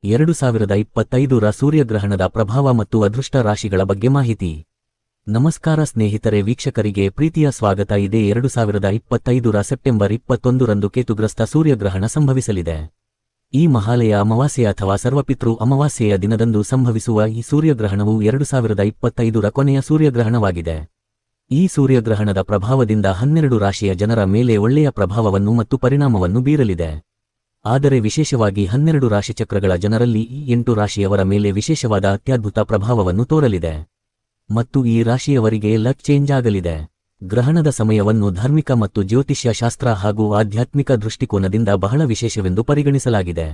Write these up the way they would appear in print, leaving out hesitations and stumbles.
2025ರ ಸೂರ್ಯಗ್ರಹಣದ ಪ್ರಭಾವ ಮತ್ತು ಅದೃಷ್ಟ ರಾಶಿಗಳ ಬಗ್ಗೆ ಮಾಹಿತಿ. ನಮಸ್ಕಾರ ಸ್ನೇಹಿತರೆ, ವೀಕ್ಷಕರಿಗೆ ಪ್ರೀತಿಯ ಸ್ವಾಗತ ಇದೆ. 2025ರ ಸೆಪ್ಟೆಂಬರ್ 21ರಂದು ಕೇತುಗ್ರಸ್ತ ಸೂರ್ಯಗ್ರಹಣ ಸಂಭವಿಸಲಿದೆ. ಈ ಮಹಾಲಯ ಅಮಾವಾಸ್ಯೆ ಅಥವಾ ಸರ್ವಪಿತೃ ಅಮಾವಾಸ್ಯೆಯ ದಿನದಂದು ಸಂಭವಿಸುವ ಈ ಸೂರ್ಯಗ್ರಹಣವು 2025ರ ಕೊನೆಯ ಸೂರ್ಯಗ್ರಹಣವಾಗಿದೆ. ಈ ಸೂರ್ಯಗ್ರಹಣದ ಪ್ರಭಾವದಿಂದ 12 ರಾಶಿಯ ಜನರ ಮೇಲೆ ಒಳ್ಳೆಯ ಪ್ರಭಾವವನ್ನು ಮತ್ತು ಪರಿಣಾಮವನ್ನು ಬೀರಲಿದೆ. ಆದರೆ ವಿಶೇಷವಾಗಿ 12 ರಾಶಿಚಕ್ರಗಳ ಜನರಲ್ಲಿ ಈ 8 ರಾಶಿಯವರ ಮೇಲೆ ವಿಶೇಷವಾದ ಅತ್ಯದ್ಭುತ ಪ್ರಭಾವವನ್ನು ತೋರಲಿದೆ ಮತ್ತು ಈ ರಾಶಿಯವರಿಗೆ ಲಕ್ ಚೇಂಜ್ ಆಗಲಿದೆ. ಗ್ರಹಣದ ಸಮಯವನ್ನು ಧಾರ್ಮಿಕ ಮತ್ತು ಜ್ಯೋತಿಷ್ಯ ಶಾಸ್ತ್ರ ಹಾಗೂ ಆಧ್ಯಾತ್ಮಿಕ ದೃಷ್ಟಿಕೋನದಿಂದ ಬಹಳ ವಿಶೇಷವೆಂದು ಪರಿಗಣಿಸಲಾಗಿದೆ.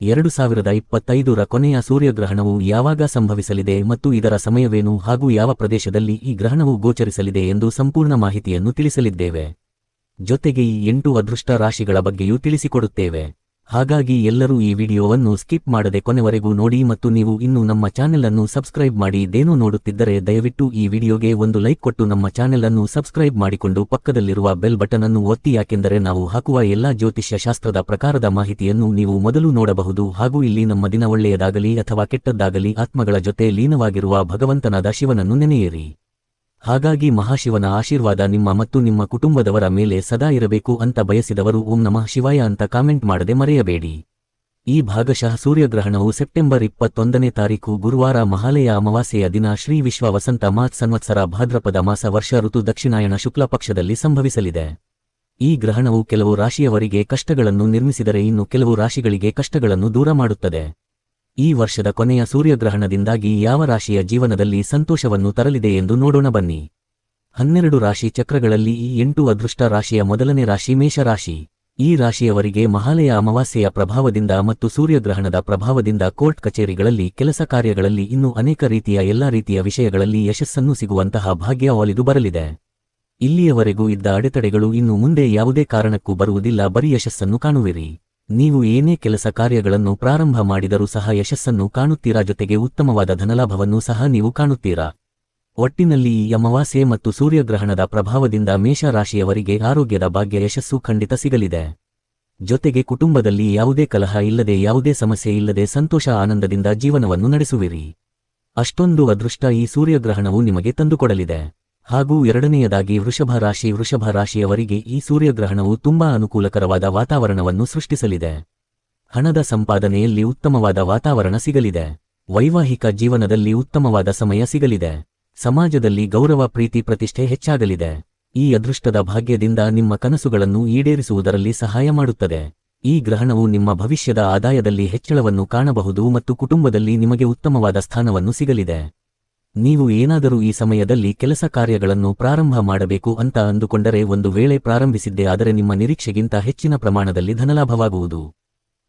2025ರ ಕೊನೆಯ ಸೂರ್ಯಗ್ರಹಣವು ಯಾವಾಗ ಸಂಭವಿಸಲಿದೆ ಮತ್ತು ಇದರ ಸಮಯವೇನು ಹಾಗೂ ಯಾವ ಪ್ರದೇಶದಲ್ಲಿ ಈ ಗ್ರಹಣವು ಗೋಚರಿಸಲಿದೆ ಎಂದು ಸಂಪೂರ್ಣ ಮಾಹಿತಿಯನ್ನು ತಿಳಿಸಲಿದ್ದೇವೆ. ಜೊತೆಗೆ ಈ 8 ಅದೃಷ್ಟ ರಾಶಿಗಳ ಬಗ್ಗೆಯೂ ತಿಳಿಸಿಕೊಡುತ್ತೇವೆ. ಹಾಗಾಗಿ ಎಲ್ಲರೂ ಈ ವಿಡಿಯೋವನ್ನು ಸ್ಕಿಪ್ ಮಾಡದೆ ಕೊನೆವರೆಗೂ ನೋಡಿ ಮತ್ತು ನೀವು ಇನ್ನೂ ನಮ್ಮ ಚಾನೆಲ್ ಅನ್ನು ಸಬ್ಸ್ಕ್ರೈಬ್ ಮಾಡಿ ಇದೇನೋ ನೋಡುತ್ತಿದ್ದರೆ ದಯವಿಟ್ಟು ಈ ವಿಡಿಯೋಗೆ ಒಂದು ಲೈಕ್ ಕೊಟ್ಟು ನಮ್ಮ ಚಾನೆಲ್ ಅನ್ನು ಸಬ್ಸ್ಕ್ರೈಬ್ ಮಾಡಿಕೊಂಡು ಪಕ್ಕದಲ್ಲಿರುವ ಬೆಲ್ ಬಟನ್ ಅನ್ನು ಒತ್ತಿ, ಯಾಕೆಂದರೆ ನಾವು ಹಾಕುವ ಎಲ್ಲಾ ಜ್ಯೋತಿಷ್ಯ ಶಾಸ್ತ್ರದ ಪ್ರಕಾರದ ಮಾಹಿತಿಯನ್ನು ನೀವು ಮೊದಲು ನೋಡಬಹುದು. ಹಾಗೂ ಇಲ್ಲಿ ನಮ್ಮ ದಿನ ಒಳ್ಳೆಯದಾಗಲಿ ಅಥವಾ ಕೆಟ್ಟದ್ದಾಗಲಿ ಆತ್ಮಗಳ ಜೊತೆ ಲೀನವಾಗಿರುವ ಭಗವಂತನಾದ ಶಿವನನ್ನು ನೆನೆಯಿರಿ. ಹಾಗಾಗಿ ಮಹಾಶಿವನ ಆಶೀರ್ವಾದ ನಿಮ್ಮ ಮತ್ತು ನಿಮ್ಮ ಕುಟುಂಬದವರ ಮೇಲೆ ಸದಾ ಇರಬೇಕು ಅಂತ ಬಯಸಿದವರು ಓಂ ನಮಃ ಶಿವಾಯ ಅಂತ ಕಾಮೆಂಟ್ ಮಾಡದೆ ಮರೆಯಬೇಡಿ. ಈ ಭಾಗಶಃ ಸೂರ್ಯಗ್ರಹಣವು ಸೆಪ್ಟೆಂಬರ್ 21ನೇ ತಾರೀಖು ಗುರುವಾರ ಮಹಾಲಯ ಅಮಾವಾಸ್ಯೆಯ ದಿನ ಶ್ರೀ ವಿಶ್ವ ವಸಂತ ಮಾತ್ ಸಂವತ್ಸರ ಭಾದ್ರಪದ ಮಾಸ ವರ್ಷ ಋತು ದಕ್ಷಿಣಾಯಣ ಶುಕ್ಲ ಪಕ್ಷದಲ್ಲಿ ಸಂಭವಿಸಲಿದೆ. ಈ ಗ್ರಹಣವು ಕೆಲವು ರಾಶಿಯವರಿಗೆ ಕಷ್ಟಗಳನ್ನು ನಿರ್ಮಿಸಿದರೆ ಇನ್ನು ಕೆಲವು ರಾಶಿಗಳಿಗೆ ಕಷ್ಟಗಳನ್ನು ದೂರ ಮಾಡುತ್ತದೆ. ಈ ವರ್ಷದ ಕೊನೆಯ ಸೂರ್ಯಗ್ರಹಣದಿಂದಾಗಿ ಯಾವ ರಾಶಿಯ ಜೀವನದಲ್ಲಿ ಸಂತೋಷವನ್ನು ತರಲಿದೆ ಎಂದು ನೋಡೋಣ ಬನ್ನಿ. 12 ರಾಶಿ ಚಕ್ರಗಳಲ್ಲಿ ಈ 8 ಅದೃಷ್ಟ ರಾಶಿಯ ಮೊದಲನೇ ರಾಶಿ ಮೇಷರಾಶಿ. ಈ ರಾಶಿಯವರಿಗೆ ಮಹಾಲಯ ಅಮಾವಾಸ್ಯೆಯ ಪ್ರಭಾವದಿಂದ ಮತ್ತು ಸೂರ್ಯಗ್ರಹಣದ ಪ್ರಭಾವದಿಂದ ಕೋರ್ಟ್ ಕಚೇರಿಗಳಲ್ಲಿ, ಕೆಲಸ ಕಾರ್ಯಗಳಲ್ಲಿ ಇನ್ನೂ ಅನೇಕ ರೀತಿಯ ಎಲ್ಲಾ ರೀತಿಯ ವಿಷಯಗಳಲ್ಲಿ ಯಶಸ್ಸನ್ನು ಸಿಗುವಂತಹ ಭಾಗ್ಯ ಒಲಿದು ಬರಲಿದೆ. ಇಲ್ಲಿಯವರೆಗೂ ಇದ್ದ ಅಡೆತಡೆಗಳು ಇನ್ನು ಮುಂದೆ ಯಾವುದೇ ಕಾರಣಕ್ಕೂ ಬರುವುದಿಲ್ಲ, ಬರೀ ಯಶಸ್ಸನ್ನು ಕಾಣುವಿರಿ. ನೀವು ಏನೇ ಕೆಲಸ ಕಾರ್ಯಗಳನ್ನು ಪ್ರಾರಂಭ ಮಾಡಿದರೂ ಸಹ ಯಶಸ್ಸನ್ನು ಕಾಣುತ್ತೀರಾ, ಜೊತೆಗೆ ಉತ್ತಮವಾದ ಧನಲಾಭವನ್ನು ಸಹ ನೀವು ಕಾಣುತ್ತೀರಾ. ಒಟ್ಟಿನಲ್ಲಿ ಈ ಅಮಾವಾಸ್ಯೆ ಮತ್ತು ಸೂರ್ಯಗ್ರಹಣದ ಪ್ರಭಾವದಿಂದ ಮೇಷ ರಾಶಿಯವರಿಗೆ ಆರೋಗ್ಯದ ಭಾಗ್ಯ ಯಶಸ್ಸು ಖಂಡಿತ ಸಿಗಲಿದೆ. ಜೊತೆಗೆ ಕುಟುಂಬದಲ್ಲಿ ಯಾವುದೇ ಕಲಹ ಇಲ್ಲದೆ, ಯಾವುದೇ ಸಮಸ್ಯೆ ಇಲ್ಲದೆ ಸಂತೋಷ ಆನಂದದಿಂದ ಜೀವನವನ್ನು ನಡೆಸುವಿರಿ. ಅಷ್ಟೊಂದು ಅದೃಷ್ಟ ಈ ಸೂರ್ಯಗ್ರಹಣವು ನಿಮಗೆ ತಂದುಕೊಡಲಿದೆ. ಹಾಗೂ ಎರಡನೆಯದಾಗಿ ವೃಷಭ ರಾಶಿಯವರಿಗೆ ಈ ಸೂರ್ಯಗ್ರಹಣವು ತುಂಬಾ ಅನುಕೂಲಕರವಾದ ವಾತಾವರಣವನ್ನು ಸೃಷ್ಟಿಸಲಿದೆ. ಹಣದ ಸಂಪಾದನೆಯಲ್ಲಿ ಉತ್ತಮವಾದ ವಾತಾವರಣ ಸಿಗಲಿದೆ. ವೈವಾಹಿಕ ಜೀವನದಲ್ಲಿ ಉತ್ತಮವಾದ ಸಮಯ ಸಿಗಲಿದೆ. ಸಮಾಜದಲ್ಲಿ ಗೌರವ, ಪ್ರೀತಿ, ಪ್ರತಿಷ್ಠೆ ಹೆಚ್ಚಾಗಲಿದೆ. ಈ ಅದೃಷ್ಟದ ಭಾಗ್ಯದಿಂದ ನಿಮ್ಮ ಕನಸುಗಳನ್ನು ಈಡೇರಿಸುವುದರಲ್ಲಿ ಸಹಾಯ ಮಾಡುತ್ತದೆ. ಈ ಗ್ರಹಣವು ನಿಮ್ಮ ಭವಿಷ್ಯದ ಆದಾಯದಲ್ಲಿ ಹೆಚ್ಚಳವನ್ನು ಕಾಣಬಹುದು ಮತ್ತು ಕುಟುಂಬದಲ್ಲಿ ನಿಮಗೆ ಉತ್ತಮವಾದ ಸ್ಥಾನವನ್ನು ಸಿಗಲಿದೆ. ನೀವು ಏನಾದರೂ ಈ ಸಮಯದಲ್ಲಿ ಕೆಲಸ ಕಾರ್ಯಗಳನ್ನು ಪ್ರಾರಂಭ ಮಾಡಬೇಕು ಅಂತ ಅಂದುಕೊಂಡರೆ, ಒಂದು ವೇಳೆ ಪ್ರಾರಂಭಿಸಿದ್ದೇ ಆದರೆ ನಿಮ್ಮ ನಿರೀಕ್ಷೆಗಿಂತ ಹೆಚ್ಚಿನ ಪ್ರಮಾಣದಲ್ಲಿ ಧನಲಾಭವಾಗುವುದು.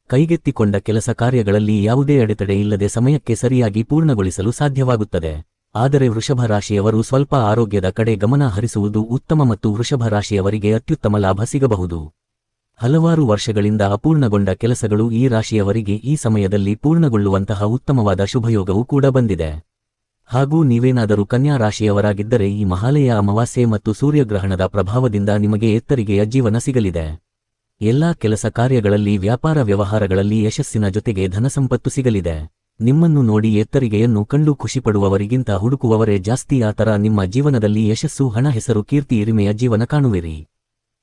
ಕೈಗೆತ್ತಿಕೊಂಡ ಕೆಲಸ ಕಾರ್ಯಗಳಲ್ಲಿ ಯಾವುದೇ ಅಡೆತಡೆ ಇಲ್ಲದೆ ಸಮಯಕ್ಕೆ ಸರಿಯಾಗಿ ಪೂರ್ಣಗೊಳಿಸಲು ಸಾಧ್ಯವಾಗುತ್ತದೆ. ಆದರೆ ವೃಷಭ ರಾಶಿಯವರು ಸ್ವಲ್ಪ ಆರೋಗ್ಯದ ಕಡೆ ಗಮನ ಹರಿಸುವುದು ಉತ್ತಮ ಮತ್ತು ವೃಷಭ ರಾಶಿಯವರಿಗೆ ಅತ್ಯುತ್ತಮ ಲಾಭ ಸಿಗಬಹುದು. ಹಲವಾರು ವರ್ಷಗಳಿಂದ ಅಪೂರ್ಣಗೊಂಡ ಕೆಲಸಗಳು ಈ ರಾಶಿಯವರಿಗೆ ಈ ಸಮಯದಲ್ಲಿ ಪೂರ್ಣಗೊಳ್ಳುವಂತಹ ಉತ್ತಮವಾದ ಶುಭಯೋಗವೂ ಕೂಡ ಬಂದಿದೆ. ಹಾಗೂ ನೀವೇನಾದರೂ ಕನ್ಯಾ ರಾಶಿಯವರಾಗಿದ್ದರೆ ಈ ಮಹಾಲಯ ಅಮಾವಾಸ್ಯೆ ಮತ್ತು ಸೂರ್ಯಗ್ರಹಣದ ಪ್ರಭಾವದಿಂದ ನಿಮಗೆ ಎತ್ತರಿಗೆಯ ಜೀವನ ಸಿಗಲಿದೆ. ಎಲ್ಲಾ ಕೆಲಸ ಕಾರ್ಯಗಳಲ್ಲಿ, ವ್ಯಾಪಾರ ವ್ಯವಹಾರಗಳಲ್ಲಿ ಯಶಸ್ಸಿನ ಜೊತೆಗೆ ಧನಸಂಪತ್ತು ಸಿಗಲಿದೆ. ನಿಮ್ಮನ್ನು ನೋಡಿ ಎತ್ತರಿಗೆಯನ್ನು ಕಂಡು ಖುಷಿಪಡುವವರಿಗಿಂತ ಹುಡುಕುವವರೇ ಜಾಸ್ತಿ. ಆ ಥರ ನಿಮ್ಮ ಜೀವನದಲ್ಲಿ ಯಶಸ್ಸು, ಹಣ, ಹೆಸರು, ಕೀರ್ತಿ, ಹಿರಿಮೆಯ ಜೀವನ ಕಾಣುವಿರಿ.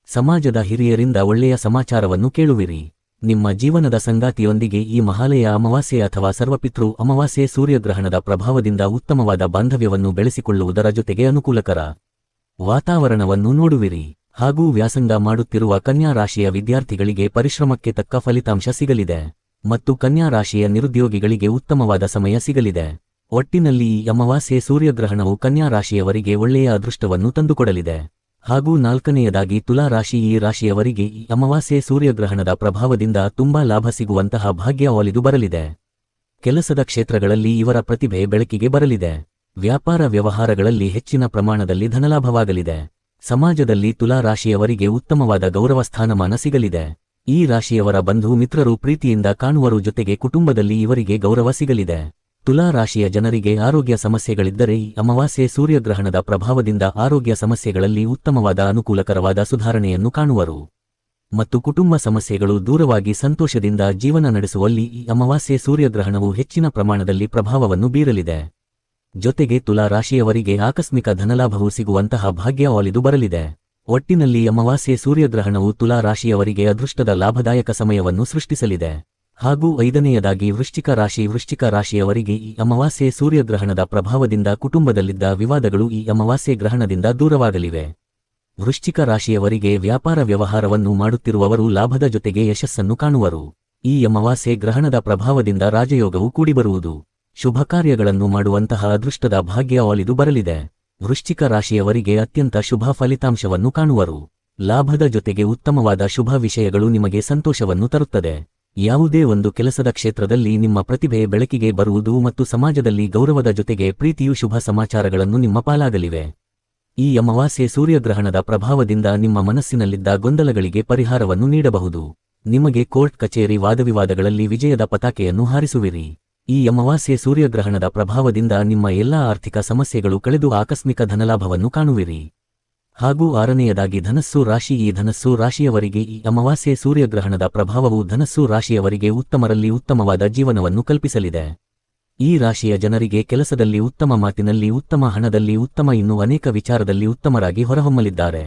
ಸಮಾಜದ ಹಿರಿಯರಿಂದ ಒಳ್ಳೆಯ ಸಮಾಚಾರವನ್ನು ಕೇಳುವಿರಿ. ನಿಮ್ಮ ಜೀವನದ ಸಂಗಾತಿಯೊಂದಿಗೆ ಈ ಮಹಾಲಯ ಅಮಾವಾಸ್ಯೆ ಅಥವಾ ಸರ್ವಪಿತೃ ಅಮಾವಾಸ್ಯೆ ಸೂರ್ಯಗ್ರಹಣದ ಪ್ರಭಾವದಿಂದ ಉತ್ತಮವಾದ ಬಾಂಧವ್ಯವನ್ನು ಬೆಳೆಸಿಕೊಳ್ಳುವುದರ ಜೊತೆಗೆ ಅನುಕೂಲಕರ ವಾತಾವರಣವನ್ನು ನೋಡುವಿರಿ. ಹಾಗೂ ವ್ಯಾಸಂಗ ಮಾಡುತ್ತಿರುವ ಕನ್ಯಾ ರಾಶಿಯ ವಿದ್ಯಾರ್ಥಿಗಳಿಗೆ ಪರಿಶ್ರಮಕ್ಕೆ ತಕ್ಕ ಫಲಿತಾಂಶ ಸಿಗಲಿದೆ ಮತ್ತು ಕನ್ಯಾ ರಾಶಿಯ ನಿರುದ್ಯೋಗಿಗಳಿಗೆ ಉತ್ತಮವಾದ ಸಮಯ ಸಿಗಲಿದೆ. ಒಟ್ಟಿನಲ್ಲಿ ಈ ಅಮಾವಾಸ್ಯೆ ಸೂರ್ಯಗ್ರಹಣವು ಕನ್ಯಾ ರಾಶಿಯವರಿಗೆ ಒಳ್ಳೆಯ ಅದೃಷ್ಟವನ್ನು ತಂದುಕೊಡಲಿದೆ. ಹಾಗೂ ನಾಲ್ಕನೆಯದಾಗಿ ತುಲಾ ರಾಶಿ. ಈ ರಾಶಿಯವರಿಗೆ ಈ ಅಮಾವಾಸ್ಯೆ ಸೂರ್ಯಗ್ರಹಣದ ಪ್ರಭಾವದಿಂದ ತುಂಬಾ ಲಾಭ ಸಿಗುವಂತಹ ಭಾಗ್ಯ ಒಲಿದು ಬರಲಿದೆ. ಕೆಲಸದ ಕ್ಷೇತ್ರಗಳಲ್ಲಿ ಇವರ ಪ್ರತಿಭೆ ಬೆಳಕಿಗೆ ಬರಲಿದೆ. ವ್ಯಾಪಾರ ವ್ಯವಹಾರಗಳಲ್ಲಿ ಹೆಚ್ಚಿನ ಪ್ರಮಾಣದಲ್ಲಿ ಧನಲಾಭವಾಗಲಿದೆ. ಸಮಾಜದಲ್ಲಿ ತುಲಾ ರಾಶಿಯವರಿಗೆ ಉತ್ತಮವಾದ ಗೌರವ ಸ್ಥಾನಮಾನ ಸಿಗಲಿದೆ. ಈ ರಾಶಿಯವರ ಬಂಧು ಮಿತ್ರರು ಪ್ರೀತಿಯಿಂದ ಕಾಣುವರು, ಜೊತೆಗೆ ಕುಟುಂಬದಲ್ಲಿ ಇವರಿಗೆ ಗೌರವ ಸಿಗಲಿದೆ. ತುಲಾ ರಾಶಿಯ ಜನರಿಗೆ ಆರೋಗ್ಯ ಸಮಸ್ಯೆಗಳಿದ್ದರೆ ಈ ಅಮಾವಾಸ್ಯೆ ಸೂರ್ಯಗ್ರಹಣದ ಪ್ರಭಾವದಿಂದ ಆರೋಗ್ಯ ಸಮಸ್ಯೆಗಳಲ್ಲಿ ಉತ್ತಮವಾದ ಅನುಕೂಲಕರವಾದ ಸುಧಾರಣೆಯನ್ನು ಕಾಣುವರು. ಮತ್ತು ಕುಟುಂಬ ಸಮಸ್ಯೆಗಳು ದೂರವಾಗಿ ಸಂತೋಷದಿಂದ ಜೀವನ ನಡೆಸುವಲ್ಲಿ ಈ ಅಮಾವಾಸ್ಯೆ ಸೂರ್ಯಗ್ರಹಣವು ಹೆಚ್ಚಿನ ಪ್ರಮಾಣದಲ್ಲಿ ಪ್ರಭಾವವನ್ನು ಬೀರಲಿದೆ. ಜೊತೆಗೆ ತುಲಾ ರಾಶಿಯವರಿಗೆ ಆಕಸ್ಮಿಕ ಧನಲಾಭವು ಸಿಗುವಂತಹ ಭಾಗ್ಯ ಒಲಿದು ಬರಲಿದೆ. ಒಟ್ಟಿನಲ್ಲಿ ಅಮಾವಾಸ್ಯೆ ಸೂರ್ಯಗ್ರಹಣವು ತುಲಾ ರಾಶಿಯವರಿಗೆ ಅದೃಷ್ಟದ ಲಾಭದಾಯಕ ಸಮಯವನ್ನು ಸೃಷ್ಟಿಸಲಿದೆ. ಹಾಗೂ 5ನೇಯದಾಗಿ ವೃಶ್ಚಿಕ ರಾಶಿಯವರಿಗೆ ಈ ಅಮಾವಾಸ್ಯೆ ಸೂರ್ಯಗ್ರಹಣದ ಪ್ರಭಾವದಿಂದ ಕುಟುಂಬದಲ್ಲಿದ್ದ ವಿವಾದಗಳು ಈ ಅಮಾವಾಸ್ಯೆ ಗ್ರಹಣದಿಂದ ದೂರವಾಗಲಿವೆ. ವೃಶ್ಚಿಕ ರಾಶಿಯವರಿಗೆ ವ್ಯಾಪಾರ ವ್ಯವಹಾರವನ್ನು ಮಾಡುತ್ತಿರುವವರು ಲಾಭದ ಜೊತೆಗೆ ಯಶಸ್ಸನ್ನು ಕಾಣುವರು. ಈ ಅಮಾವಾಸ್ಯೆ ಗ್ರಹಣದ ಪ್ರಭಾವದಿಂದ ರಾಜಯೋಗವು ಕೂಡಿಬರುವುದು. ಶುಭ ಕಾರ್ಯಗಳನ್ನು ಮಾಡುವಂತಹ ಅದೃಷ್ಟದ ಭಾಗ್ಯ ಒಲಿದು ಬರಲಿದೆ. ವೃಶ್ಚಿಕ ರಾಶಿಯವರಿಗೆ ಅತ್ಯಂತ ಶುಭ ಫಲಿತಾಂಶವನ್ನು ಕಾಣುವರು. ಲಾಭದ ಜೊತೆಗೆ ಉತ್ತಮವಾದ ಶುಭ ವಿಷಯಗಳು ನಿಮಗೆ ಸಂತೋಷವನ್ನು ತರುತ್ತದೆ. ಯಾವುದೇ ಒಂದು ಕೆಲಸದ ಕ್ಷೇತ್ರದಲ್ಲಿ ನಿಮ್ಮ ಪ್ರತಿಭೆ ಬೆಳಕಿಗೆ ಬರುವುದು ಮತ್ತು ಸಮಾಜದಲ್ಲಿ ಗೌರವದ ಜೊತೆಗೆ ಪ್ರೀತಿಯು ಶುಭ ಸಮಾಚಾರಗಳನ್ನು ನಿಮ್ಮ ಪಾಲಾಗಲಿವೆ. ಈ ಅಮಾವಾಸ್ಯೆ ಸೂರ್ಯಗ್ರಹಣದ ಪ್ರಭಾವದಿಂದ ನಿಮ್ಮ ಮನಸ್ಸಿನಲ್ಲಿದ್ದ ಗೊಂದಲಗಳಿಗೆ ಪರಿಹಾರವನ್ನು ನೀಡಬಹುದು. ನಿಮಗೆ ಕೋರ್ಟ್ ಕಚೇರಿ ವಾದವಿವಾದಗಳಲ್ಲಿ ವಿಜಯದ ಪತಾಕೆಯನ್ನು ಹಾರಿಸುವಿರಿ. ಈ ಅಮಾವಾಸ್ಯೆ ಸೂರ್ಯಗ್ರಹಣದ ಪ್ರಭಾವದಿಂದ ನಿಮ್ಮ ಎಲ್ಲಾ ಆರ್ಥಿಕ ಸಮಸ್ಯೆಗಳು ಕಳೆದು ಆಕಸ್ಮಿಕ ಧನಲಾಭವನ್ನು ಕಾಣುವಿರಿ. ಹಾಗೂ 6ನೇಯದಾಗಿ ಧನಸ್ಸು ರಾಶಿ. ಈ ಧನಸ್ಸು ರಾಶಿಯವರಿಗೆ ಈ ಅಮಾವಾಸ್ಯೆ ಸೂರ್ಯಗ್ರಹಣದ ಪ್ರಭಾವವು ಧನಸ್ಸು ರಾಶಿಯವರಿಗೆ ಉತ್ತಮರಲ್ಲಿ ಉತ್ತಮವಾದ ಜೀವನವನ್ನು ಕಲ್ಪಿಸಲಿದೆ. ಈ ರಾಶಿಯ ಜನರಿಗೆ ಕೆಲಸದಲ್ಲಿ ಉತ್ತಮ, ಮಾತಿನಲ್ಲಿ ಉತ್ತಮ, ಹಣದಲ್ಲಿ ಉತ್ತಮ, ಇನ್ನೂ ಅನೇಕ ವಿಚಾರದಲ್ಲಿ ಉತ್ತಮರಾಗಿ ಹೊರಹೊಮ್ಮಲಿದ್ದಾರೆ.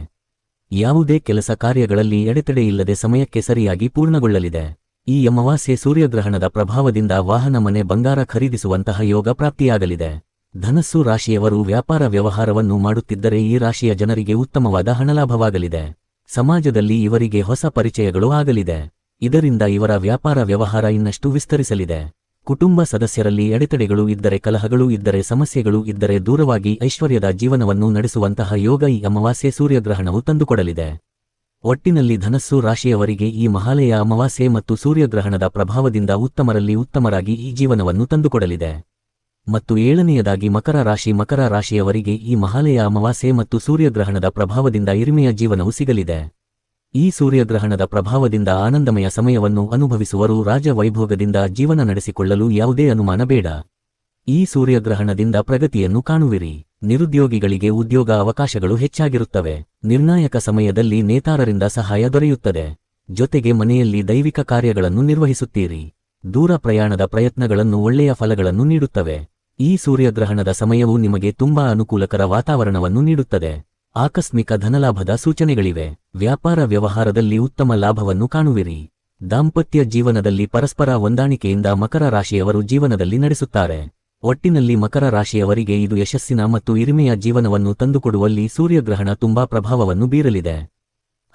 ಯಾವುದೇ ಕೆಲಸ ಕಾರ್ಯಗಳಲ್ಲಿ ಎಡೆತಡೆಯಿಲ್ಲದೆ ಸಮಯಕ್ಕೆ ಸರಿಯಾಗಿ ಪೂರ್ಣಗೊಳ್ಳಲಿದೆ. ಈ ಅಮಾವಾಸ್ಯೆ ಸೂರ್ಯಗ್ರಹಣದ ಪ್ರಭಾವದಿಂದ ವಾಹನ, ಮನೆ, ಬಂಗಾರ ಖರೀದಿಸುವಂತಹ ಯೋಗ ಪ್ರಾಪ್ತಿಯಾಗಲಿದೆ. ಧನಸ್ಸು ರಾಶಿಯವರು ವ್ಯಾಪಾರ ವ್ಯವಹಾರವನ್ನು ಮಾಡುತ್ತಿದ್ದರೆ ಈ ರಾಶಿಯ ಜನರಿಗೆ ಉತ್ತಮವಾದ ಹಣಲಾಭವಾಗಲಿದೆ. ಸಮಾಜದಲ್ಲಿ ಇವರಿಗೆ ಹೊಸ ಪರಿಚಯಗಳು ಆಗಲಿದೆ. ಇದರಿಂದ ಇವರ ವ್ಯಾಪಾರ ವ್ಯವಹಾರ ಇನ್ನಷ್ಟು ವಿಸ್ತರಿಸಲಿದೆ. ಕುಟುಂಬ ಸದಸ್ಯರಲ್ಲಿ ಎಡೆತಡೆಗಳು ಇದ್ದರೆ, ಕಲಹಗಳು ಇದ್ದರೆ, ಸಮಸ್ಯೆಗಳು ಇದ್ದರೆ ದೂರವಾಗಿ ಐಶ್ವರ್ಯದ ಜೀವನವನ್ನು ನಡೆಸುವಂತಹ ಯೋಗ ಈ ಅಮಾವಾಸ್ಯೆ ಸೂರ್ಯಗ್ರಹಣವು ತಂದುಕೊಡಲಿದೆ. ಒಟ್ಟಿನಲ್ಲಿ ಧನಸ್ಸು ರಾಶಿಯವರಿಗೆ ಈ ಮಹಾಲಯ ಅಮಾವಾಸ್ಯೆ ಮತ್ತು ಸೂರ್ಯಗ್ರಹಣದ ಪ್ರಭಾವದಿಂದ ಉತ್ತಮರಲ್ಲಿ ಉತ್ತಮರಾಗಿ ಈ ಜೀವನವನ್ನು ತಂದುಕೊಡಲಿದೆ. ಮತ್ತು 7ನೇಯದಾಗಿ ಮಕರ ರಾಶಿಯವರಿಗೆ ಈ ಮಹಾಲಯ ಅಮಾವಾಸ್ಯೆ ಮತ್ತು ಸೂರ್ಯಗ್ರಹಣದ ಪ್ರಭಾವದಿಂದ ಇರಿಮೆಯ ಜೀವನವು ಸಿಗಲಿದೆ. ಈ ಸೂರ್ಯಗ್ರಹಣದ ಪ್ರಭಾವದಿಂದ ಆನಂದಮಯ ಸಮಯವನ್ನು ಅನುಭವಿಸುವರು. ರಾಜ ವೈಭೋಗದಿಂದ ಜೀವನ ನಡೆಸಿಕೊಳ್ಳಲು ಯಾವುದೇ ಅನುಮಾನ ಬೇಡ. ಈ ಸೂರ್ಯಗ್ರಹಣದಿಂದ ಪ್ರಗತಿಯನ್ನು ಕಾಣುವಿರಿ. ನಿರುದ್ಯೋಗಿಗಳಿಗೆ ಉದ್ಯೋಗ ಅವಕಾಶಗಳು ಹೆಚ್ಚಾಗಿರುತ್ತವೆ. ನಿರ್ಣಾಯಕ ಸಮಯದಲ್ಲಿ ನೇತಾರರಿಂದ ಸಹಾಯ ದೊರೆಯುತ್ತದೆ. ಜೊತೆಗೆ ಮನೆಯಲ್ಲಿ ದೈವಿಕ ಕಾರ್ಯಗಳನ್ನು ನಿರ್ವಹಿಸುತ್ತೀರಿ. ದೂರ ಪ್ರಯಾಣದ ಪ್ರಯತ್ನಗಳನ್ನು ಒಳ್ಳೆಯ ಫಲಗಳನ್ನು ನೀಡುತ್ತವೆ. ಈ ಸೂರ್ಯಗ್ರಹಣದ ಸಮಯವು ನಿಮಗೆ ತುಂಬಾ ಅನುಕೂಲಕರ ವಾತಾವರಣವನ್ನು ನೀಡುತ್ತದೆ. ಆಕಸ್ಮಿಕ ಧನಲಾಭದ ಸೂಚನೆಗಳಿವೆ. ವ್ಯಾಪಾರ ವ್ಯವಹಾರದಲ್ಲಿ ಉತ್ತಮ ಲಾಭವನ್ನು ಕಾಣುವಿರಿ. ದಾಂಪತ್ಯ ಜೀವನದಲ್ಲಿ ಪರಸ್ಪರ ಹೊಂದಾಣಿಕೆಯಿಂದ ಮಕರ ರಾಶಿಯವರು ಜೀವನದಲ್ಲಿ ನಡೆಸುತ್ತಾರೆ. ಒಟ್ಟಿನಲ್ಲಿ ಮಕರ ರಾಶಿಯವರಿಗೆ ಇದು ಯಶಸ್ಸಿನ ಮತ್ತು ಇರಿಮೆಯ ಜೀವನವನ್ನು ತಂದುಕೊಡುವಲ್ಲಿ ಸೂರ್ಯಗ್ರಹಣ ತುಂಬಾ ಪ್ರಭಾವವನ್ನು ಬೀರಲಿದೆ.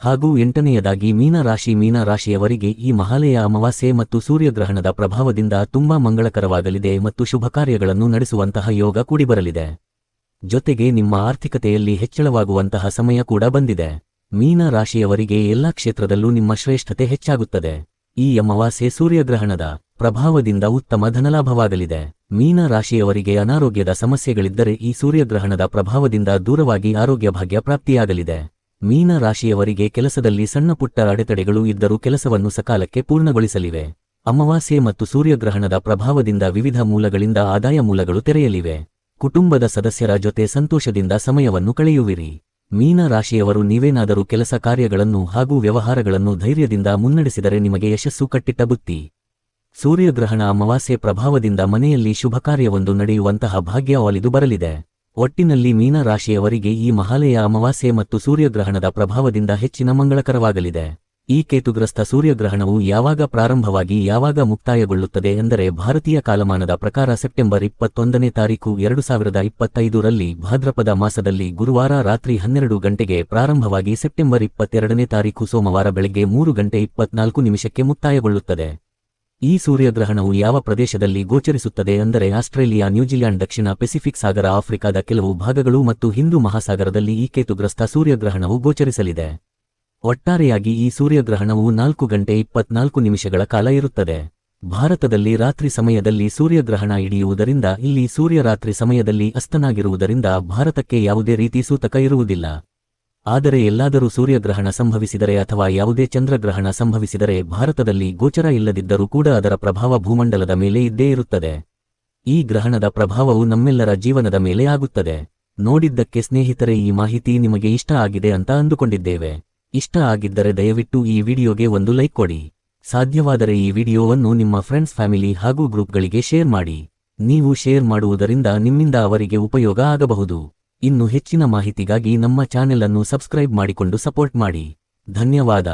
ಹಾಗೂ 8ನೇಯದಾಗಿ ಮೀನ ರಾಶಿಯವರಿಗೆ ಈ ಮಹಾಲಯ ಅಮಾವಾಸ್ಯೆ ಮತ್ತು ಸೂರ್ಯಗ್ರಹಣದ ಪ್ರಭಾವದಿಂದ ತುಂಬಾ ಮಂಗಳಕರವಾಗಲಿದೆ ಮತ್ತು ಶುಭ ಕಾರ್ಯಗಳನ್ನು ನಡೆಸುವಂತಹ ಯೋಗ ಕೂಡಿಬರಲಿದೆ. ಜೊತೆಗೆ ನಿಮ್ಮ ಆರ್ಥಿಕತೆಯಲ್ಲಿ ಹೆಚ್ಚಳವಾಗುವಂತಹ ಸಮಯ ಕೂಡ ಬಂದಿದೆ. ಮೀನ ರಾಶಿಯವರಿಗೆ ಎಲ್ಲಾ ಕ್ಷೇತ್ರದಲ್ಲೂ ನಿಮ್ಮ ಶ್ರೇಷ್ಠತೆ ಹೆಚ್ಚಾಗುತ್ತದೆ. ಈ ಅಮಾವಾಸ್ಯೆ ಸೂರ್ಯಗ್ರಹಣದ ಪ್ರಭಾವದಿಂದ ಉತ್ತಮ ಧನಲಾಭವಾಗಲಿದೆ. ಮೀನ ರಾಶಿಯವರಿಗೆ ಅನಾರೋಗ್ಯದ ಸಮಸ್ಯೆಗಳಿದ್ದರೆ ಈ ಸೂರ್ಯಗ್ರಹಣದ ಪ್ರಭಾವದಿಂದ ದೂರವಾಗಿ ಆರೋಗ್ಯ ಭಾಗ್ಯ ಪ್ರಾಪ್ತಿಯಾಗಲಿದೆ. ಮೀನ ರಾಶಿಯವರಿಗೆ ಕೆಲಸದಲ್ಲಿ ಸಣ್ಣ ಪುಟ್ಟ ಅಡೆತಡೆಗಳು ಇದ್ದರೂ ಕೆಲಸವನ್ನು ಸಕಾಲಕ್ಕೆ ಪೂರ್ಣಗೊಳಿಸಲಿವೆ. ಅಮಾವಾಸ್ಯೆ ಮತ್ತು ಸೂರ್ಯಗ್ರಹಣದ ಪ್ರಭಾವದಿಂದ ವಿವಿಧ ಮೂಲಗಳಿಂದ ಆದಾಯ ಮೂಲಗಳು ತೆರೆಯಲಿವೆ. ಕುಟುಂಬದ ಸದಸ್ಯರ ಜೊತೆ ಸಂತೋಷದಿಂದ ಸಮಯವನ್ನು ಕಳೆಯುವಿರಿ. ಮೀನ ರಾಶಿಯವರು ನೀವೇನಾದರೂ ಕೆಲಸ ಕಾರ್ಯಗಳನ್ನು ಹಾಗೂ ವ್ಯವಹಾರಗಳನ್ನು ಧೈರ್ಯದಿಂದ ಮುನ್ನಡೆಸಿದರೆ ನಿಮಗೆ ಯಶಸ್ಸು ಕಟ್ಟಿಟ್ಟ ಬುತ್ತಿ. ಸೂರ್ಯಗ್ರಹಣ ಅಮಾವಾಸ್ಯೆ ಪ್ರಭಾವದಿಂದ ಮನೆಯಲ್ಲಿ ಶುಭ ಕಾರ್ಯವೊಂದು ನಡೆಯುವಂತಹ ಭಾಗ್ಯ ಒಲಿದು ಬರಲಿದೆ. ಒಟ್ಟಿನಲ್ಲಿ ಮೀನ ರಾಶಿಯವರಿಗೆ ಈ ಮಹಾಲಯ ಅಮಾವಾಸ್ಯೆ ಮತ್ತು ಸೂರ್ಯಗ್ರಹಣದ ಪ್ರಭಾವದಿಂದ ಹೆಚ್ಚಿನ ಮಂಗಳಕರವಾಗಲಿದೆ. ಈ ಕೇತುಗ್ರಸ್ತ ಸೂರ್ಯಗ್ರಹಣವು ಯಾವಾಗ ಪ್ರಾರಂಭವಾಗಿ ಯಾವಾಗ ಮುಕ್ತಾಯಗೊಳ್ಳುತ್ತದೆ ಎಂದರೆ ಭಾರತೀಯ ಕಾಲಮಾನದ ಪ್ರಕಾರ ಸೆಪ್ಟೆಂಬರ್ 21ನೇ ತಾರೀಖು 2025ರಲ್ಲಿ ಭಾದ್ರಪದ ಮಾಸದಲ್ಲಿ ಗುರುವಾರ ರಾತ್ರಿ 12 ಗಂಟೆಗೆ ಪ್ರಾರಂಭವಾಗಿ ಸೆಪ್ಟೆಂಬರ್ 22ನೇ ತಾರೀಖು ಸೋಮವಾರ ಬೆಳಗ್ಗೆ 3 ಗಂಟೆ 24 ನಿಮಿಷಕ್ಕೆ ಮುಕ್ತಾಯಗೊಳ್ಳುತ್ತದೆ. ಈ ಸೂರ್ಯಗ್ರಹಣವು ಯಾವ ಪ್ರದೇಶದಲ್ಲಿ ಗೋಚರಿಸುತ್ತದೆ ಅಂದರೆ ಆಸ್ಟ್ರೇಲಿಯಾ, ನ್ಯೂಜಿಲ್ಯಾಂಡ್, ದಕ್ಷಿಣ ಪೆಸಿಫಿಕ್ ಸಾಗರ, ಆಫ್ರಿಕಾದ ಕೆಲವು ಭಾಗಗಳು ಮತ್ತು ಹಿಂದೂ ಮಹಾಸಾಗರದಲ್ಲಿ ಈ ಕೇತುಗ್ರಸ್ತ ಸೂರ್ಯಗ್ರಹಣವು ಗೋಚರಿಸಲಿದೆ. ಒಟ್ಟಾರೆಯಾಗಿ ಈ ಸೂರ್ಯಗ್ರಹಣವು 4 ಗಂಟೆ 24 ನಿಮಿಷಗಳ ಕಾಲ ಇರುತ್ತದೆ. ಭಾರತದಲ್ಲಿ ರಾತ್ರಿ ಸಮಯದಲ್ಲಿ ಸೂರ್ಯಗ್ರಹಣ ಹಿಡಿಯುವುದರಿಂದ ಇಲ್ಲಿ ಸೂರ್ಯ ರಾತ್ರಿ ಸಮಯದಲ್ಲಿ ಅಸ್ತನಾಗಿರುವುದರಿಂದ ಭಾರತಕ್ಕೆ ಯಾವುದೇ ರೀತಿ ಸೂತಕ ಇರುವುದಿಲ್ಲ. ಆದರೆ ಎಲ್ಲಾದರೂ ಸೂರ್ಯಗ್ರಹಣ ಸಂಭವಿಸಿದರೆ ಅಥವಾ ಯಾವುದೇ ಚಂದ್ರಗ್ರಹಣ ಸಂಭವಿಸಿದರೆ ಭಾರತದಲ್ಲಿ ಗೋಚರ ಇಲ್ಲದಿದ್ದರೂ ಕೂಡ ಅದರ ಪ್ರಭಾವ ಭೂಮಂಡಲದ ಮೇಲೆ ಇದ್ದೇ ಇರುತ್ತದೆ. ಈ ಗ್ರಹಣದ ಪ್ರಭಾವವು ನಮ್ಮೆಲ್ಲರ ಜೀವನದ ಮೇಲೆ ಆಗುತ್ತದೆ. ನೋಡಿದ್ದಕ್ಕೆ ಸ್ನೇಹಿತರೆ, ಈ ಮಾಹಿತಿ ನಿಮಗೆ ಇಷ್ಟ ಆಗಿದೆ ಅಂತ ಅಂದುಕೊಂಡಿದ್ದೇವೆ. ಇಷ್ಟ ಆಗಿದ್ದರೆ ದಯವಿಟ್ಟು ಈ ವಿಡಿಯೋಗೆ ಒಂದು ಲೈಕ್ ಕೊಡಿ. ಸಾಧ್ಯವಾದರೆ ಈ ವಿಡಿಯೋವನ್ನು ನಿಮ್ಮ ಫ್ರೆಂಡ್ಸ್, ಫ್ಯಾಮಿಲಿ ಹಾಗೂ ಗ್ರೂಪ್ಗಳಿಗೆ ಶೇರ್ ಮಾಡಿ. ನೀವು ಶೇರ್ ಮಾಡುವುದರಿಂದ ನಿಮ್ಮಿಂದ ಅವರಿಗೆ ಉಪಯೋಗ ಆಗಬಹುದು. ಇನ್ನು ಹೆಚ್ಚಿನ ಮಾಹಿತಿಗಾಗಿ ನಮ್ಮ ಚಾನೆಲ್ ಅನ್ನು ಸಬ್ಸ್ಕ್ರೈಬ್ ಮಾಡಿಕೊಂಡು ಸಪೋರ್ಟ್ ಮಾಡಿ. ಧನ್ಯವಾದ.